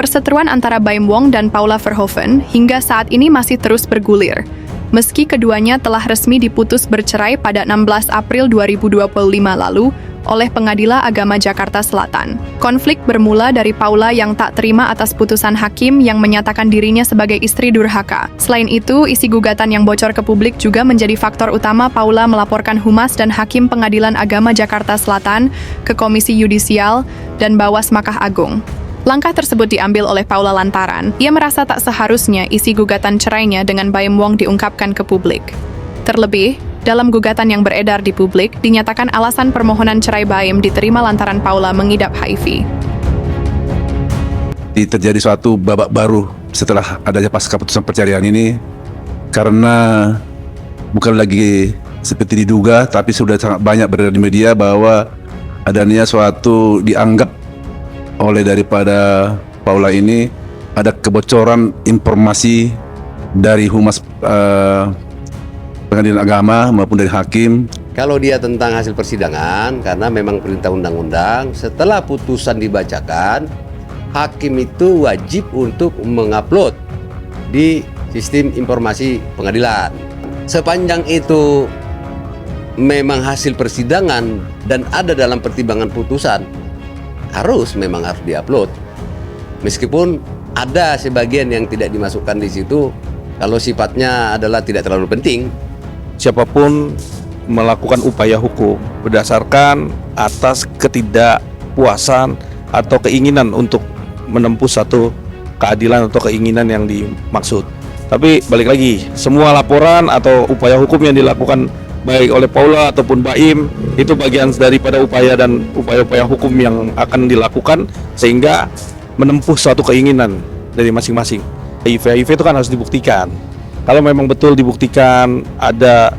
Perseteruan antara Baim Wong dan Paula Verhoeven hingga saat ini masih terus bergulir. Meski keduanya telah resmi diputus bercerai pada 16 April 2025 lalu oleh Pengadilan Agama Jakarta Selatan. Konflik bermula dari Paula yang tak terima atas putusan hakim yang menyatakan dirinya sebagai istri durhaka. Selain itu, isi gugatan yang bocor ke publik juga menjadi faktor utama Paula melaporkan Humas dan Hakim Pengadilan Agama Jakarta Selatan ke Komisi Yudisial dan Bawas Mahkamah Agung. Langkah tersebut diambil oleh Paula lantaran ia merasa tak seharusnya isi gugatan cerainya dengan Baim Wong diungkapkan ke publik. Terlebih, dalam gugatan yang beredar di publik, dinyatakan alasan permohonan cerai Baim diterima lantaran Paula mengidap HIV. Terjadi suatu babak baru setelah adanya pasca putusan perceraian ini, karena bukan lagi seperti diduga, tapi sudah sangat banyak beredar di media bahwa adanya suatu dianggap oleh daripada Paula ini ada kebocoran informasi dari Humas Pengadilan Agama maupun dari hakim. Kalau dia tentang hasil persidangan, karena memang perintah undang-undang, setelah putusan dibacakan, hakim itu wajib untuk mengupload di sistem informasi pengadilan. Sepanjang itu memang hasil persidangan dan ada dalam pertimbangan putusan, memang harus diupload. Meskipun ada sebagian yang tidak dimasukkan di situ kalau sifatnya adalah tidak terlalu penting. Siapapun melakukan upaya hukum berdasarkan atas ketidakpuasan atau keinginan untuk menempuh satu keadilan atau keinginan yang dimaksud. Tapi balik lagi, semua laporan atau upaya hukum yang dilakukan baik oleh Paula ataupun Baim itu bagian daripada upaya dan upaya-upaya hukum yang akan dilakukan sehingga menempuh suatu keinginan dari masing-masing. HIV itu kan harus dibuktikan. Kalau memang betul dibuktikan ada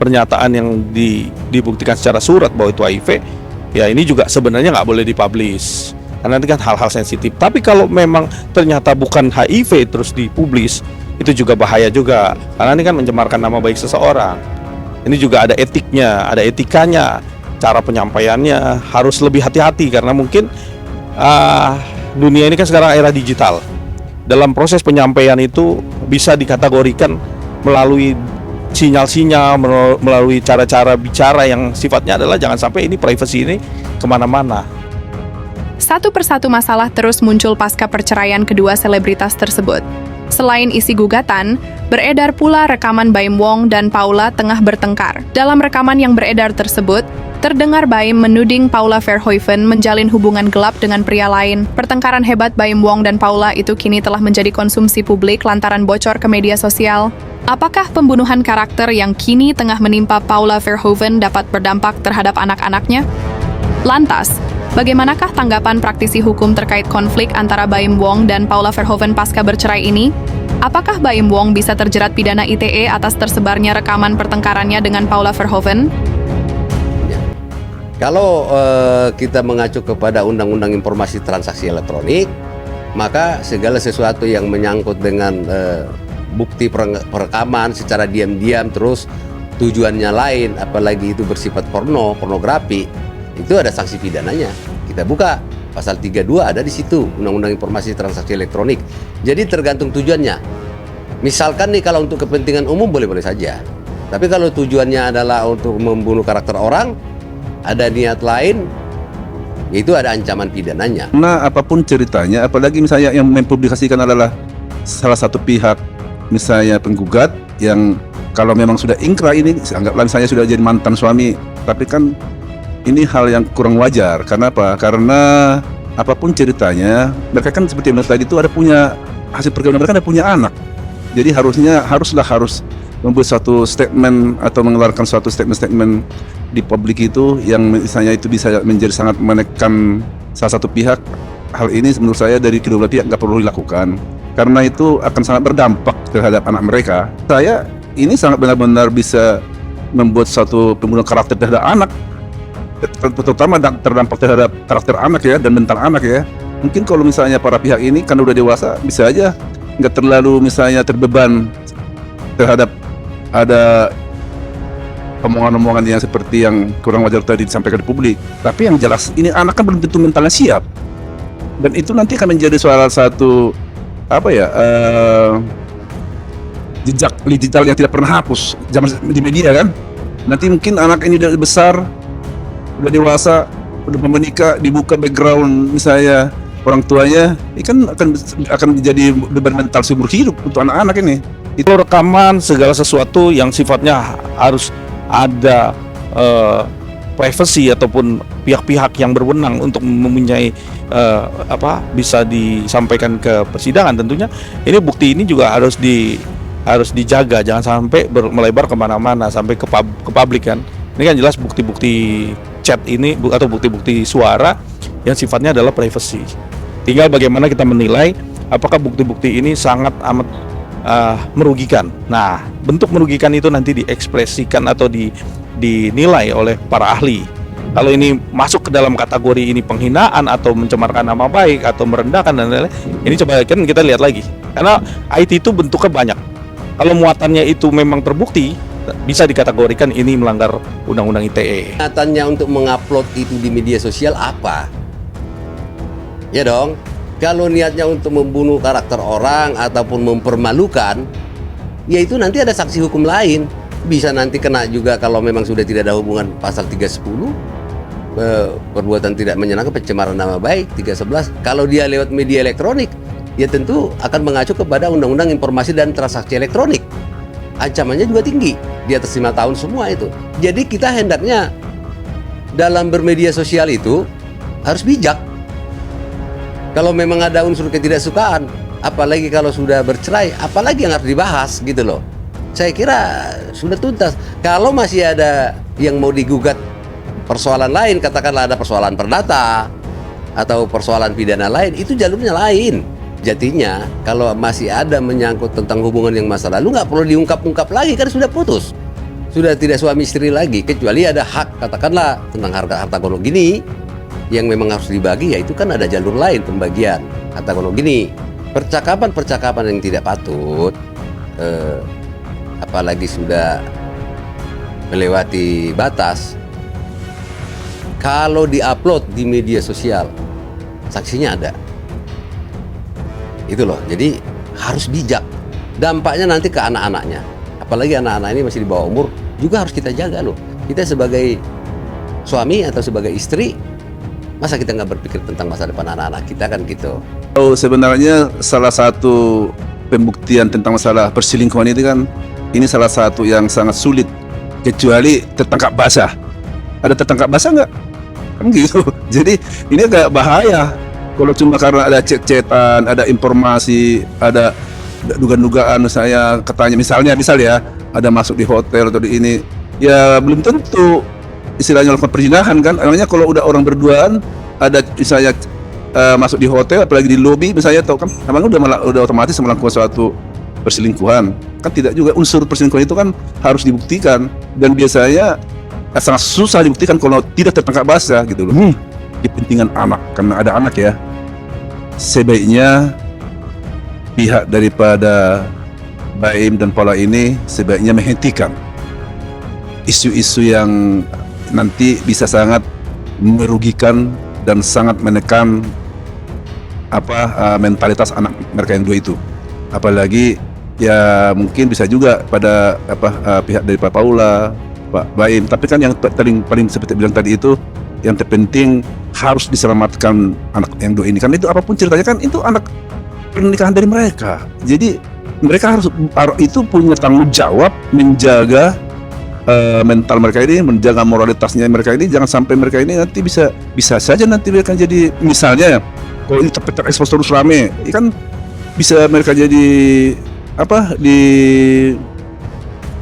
pernyataan yang dibuktikan secara surat bahwa itu HIV, ya ini juga sebenarnya nggak boleh dipublish karena ini kan hal-hal sensitif. Tapi kalau memang ternyata bukan HIV terus dipublish, itu juga bahaya juga karena ini kan mencemarkan nama baik seseorang. Ini juga ada etiknya, ada etikanya, cara penyampaiannya harus lebih hati-hati karena mungkin dunia ini kan sekarang era digital. Dalam proses penyampaian itu bisa dikategorikan melalui sinyal-sinyal, melalui cara-cara bicara yang sifatnya adalah jangan sampai ini privasi ini kemana-mana. Satu persatu masalah terus muncul pasca perceraian kedua selebritas tersebut. Selain isi gugatan, beredar pula rekaman Baim Wong dan Paula tengah bertengkar. Dalam rekaman yang beredar tersebut, terdengar Baim menuding Paula Verhoeven menjalin hubungan gelap dengan pria lain. Pertengkaran hebat Baim Wong dan Paula itu kini telah menjadi konsumsi publik lantaran bocor ke media sosial. Apakah pembunuhan karakter yang kini tengah menimpa Paula Verhoeven dapat berdampak terhadap anak-anaknya? Lantas, bagaimanakah tanggapan praktisi hukum terkait konflik antara Baim Wong dan Paula Verhoeven pasca bercerai ini? Apakah Baim Wong bisa terjerat pidana ITE atas tersebarnya rekaman pertengkarannya dengan Paula Verhoeven? Ya. Kalau kita mengacu kepada Undang-Undang Informasi Transaksi Elektronik, maka segala sesuatu yang menyangkut dengan bukti perekaman secara diam-diam terus tujuannya lain, apalagi itu bersifat pornografi, itu ada sanksi pidananya. Kita buka pasal 32 ada di situ Undang-Undang Informasi Transaksi Elektronik. Jadi tergantung tujuannya. Misalkan nih kalau untuk kepentingan umum boleh-boleh saja. Tapi kalau tujuannya adalah untuk membunuh karakter orang, ada niat lain, itu ada ancaman pidananya. Nah, apapun ceritanya, apalagi misalnya yang mempublikasikan adalah salah satu pihak, misalnya penggugat yang kalau memang sudah ingkrah ini, anggaplah misalnya sudah jadi mantan suami, tapi kan ini hal yang kurang wajar. Karena apa? Karena apapun ceritanya, mereka kan seperti yang tadi itu ada punya hasil perkawinan, mereka ada punya anak. Jadi harus membuat suatu statement atau mengeluarkan suatu statement di publik itu yang misalnya itu bisa menjadi sangat menekan salah satu pihak. Hal ini menurut saya dari kedua belah pihak nggak perlu dilakukan karena itu akan sangat berdampak terhadap anak mereka. Saya ini sangat benar-benar bisa membuat suatu pembunuhan karakter terhadap anak, terutama terdampak terhadap karakter anak ya dan mental anak ya. Mungkin kalau misalnya para pihak ini kan udah dewasa, bisa aja nggak terlalu misalnya terbeban terhadap ada omongan-omongan yang seperti yang kurang wajar tadi disampaikan di publik. Tapi yang jelas ini anak kan belum tentu mentalnya siap. Dan itu nanti akan menjadi salah satu jejak digital yang tidak pernah hapus zaman di media kan. Nanti mungkin anak ini udah besar, udah dewasa, udah menikah, dibuka background misalnya orang tuanya, ini kan akan menjadi beban mental seumur hidup untuk anak-anak ini. Itu rekaman segala sesuatu yang sifatnya harus ada privacy ataupun pihak-pihak yang berwenang untuk mempunyai bisa disampaikan ke persidangan. Tentunya ini bukti ini juga harus dijaga, jangan sampai melebar kemana-mana sampai ke publik kan. Ini kan jelas bukti-bukti chat ini atau bukti-bukti suara yang sifatnya adalah privacy. Tinggal bagaimana kita menilai apakah bukti-bukti ini sangat amat merugikan. Nah, bentuk merugikan itu nanti diekspresikan atau dinilai oleh para ahli. Kalau ini masuk ke dalam kategori ini penghinaan atau mencemarkan nama baik atau merendahkan dan lain-lain, ini coba kan kita lihat lagi. Karena IT itu bentuknya banyak. Kalau muatannya itu memang terbukti, bisa dikategorikan ini melanggar Undang-Undang ITE. Niatannya untuk mengupload itu di media sosial apa? Ya dong. Kalau niatnya untuk membunuh karakter orang ataupun mempermalukan, ya itu nanti ada sanksi hukum lain. Bisa nanti kena juga kalau memang sudah tidak ada hubungan pasal 310, perbuatan tidak menyenangkan, pencemaran nama baik 311. Kalau dia lewat media elektronik, ya tentu akan mengacu kepada Undang-Undang Informasi dan Transaksi Elektronik. Ancamannya juga tinggi, di atas 5 tahun semua itu. Jadi kita hendaknya dalam bermedia sosial itu harus bijak. Kalau memang ada unsur ketidaksukaan, apalagi kalau sudah bercerai, apalagi yang harus dibahas gitu loh. Saya kira sudah tuntas. Kalau masih ada yang mau digugat persoalan lain, katakanlah ada persoalan perdata atau persoalan pidana lain, itu jalurnya lain. Jadinya kalau masih ada menyangkut tentang hubungan yang masa lalu, nggak perlu diungkap-ungkap lagi, kan sudah putus, sudah tidak suami istri lagi. Kecuali ada hak, katakanlah tentang harta gono gini yang memang harus dibagi, ya itu kan ada jalur lain pembagian harta gono gini. Percakapan-percakapan yang tidak patut, apalagi sudah melewati batas, kalau diupload di media sosial, sanksinya ada. Itu loh, jadi harus bijak. Dampaknya nanti ke anak-anaknya, apalagi anak-anak ini masih di bawah umur, juga harus kita jaga loh. Kita sebagai suami atau sebagai istri, masa kita nggak berpikir tentang masa depan anak-anak kita kan gitu. Sebenarnya salah satu pembuktian tentang masalah perselingkuhan itu kan, ini salah satu yang sangat sulit, kecuali tertangkap basah. Ada tertangkap basah nggak? Kan gitu. Jadi ini agak bahaya. Kalau cuma karena ada chat-chatan, ada informasi, ada dugaan-dugaan saya katanya misal ya ada masuk di hotel atau di ini, ya belum tentu istilahnya melakukan perzinahan kan. Namanya kalau udah orang berduaan ada misalnya masuk di hotel, apalagi di lobi misalnya, tahu kan namanya udah otomatis melakukan suatu perselingkuhan. Kan tidak juga, unsur perselingkuhan itu kan harus dibuktikan, dan biasanya sangat susah dibuktikan kalau tidak tertangkap basah gitu loh. Kepentingan anak, karena ada anak ya, sebaiknya pihak daripada Baim dan Paula ini sebaiknya menghentikan isu-isu yang nanti bisa sangat merugikan dan sangat menekan mentalitas anak mereka yang dua itu. Apalagi ya mungkin bisa juga pada pihak dari Pak Paula, Pak Baim, tapi kan yang paling seperti bilang tadi itu, yang terpenting harus diselamatkan anak yang dua ini, karena itu apapun ceritanya kan itu anak pernikahan dari mereka. Jadi mereka harus itu punya tanggung jawab menjaga mental mereka ini, menjaga moralitasnya mereka ini, jangan sampai mereka ini nanti bisa saja nanti mereka jadi, misalnya kalau ini terekspos terus rame, kan bisa mereka jadi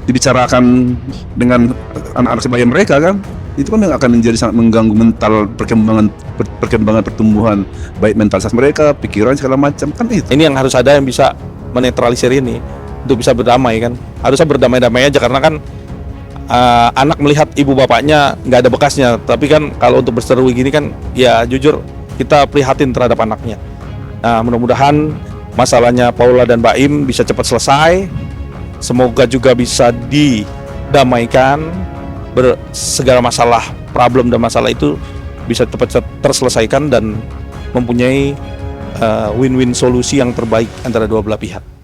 dibicarakan dengan anak-anak sebaya mereka kan. Itu kan yang akan menjadi sangat mengganggu mental perkembangan pertumbuhan baik mentalitas mereka, pikiran segala macam kan itu. Ini yang harus ada yang bisa menetralisir ini untuk bisa berdamai kan. Harusnya berdamai-damai aja, karena kan anak melihat ibu bapaknya nggak ada bekasnya. Tapi kan kalau untuk berseru gini kan, ya jujur kita prihatin terhadap anaknya. Nah, mudah-mudahan masalahnya Paula dan Baim bisa cepat selesai. Semoga juga bisa didamaikan, segala masalah, problem dan masalah itu bisa cepat terselesaikan, dan mempunyai win-win solusi yang terbaik antara dua belah pihak.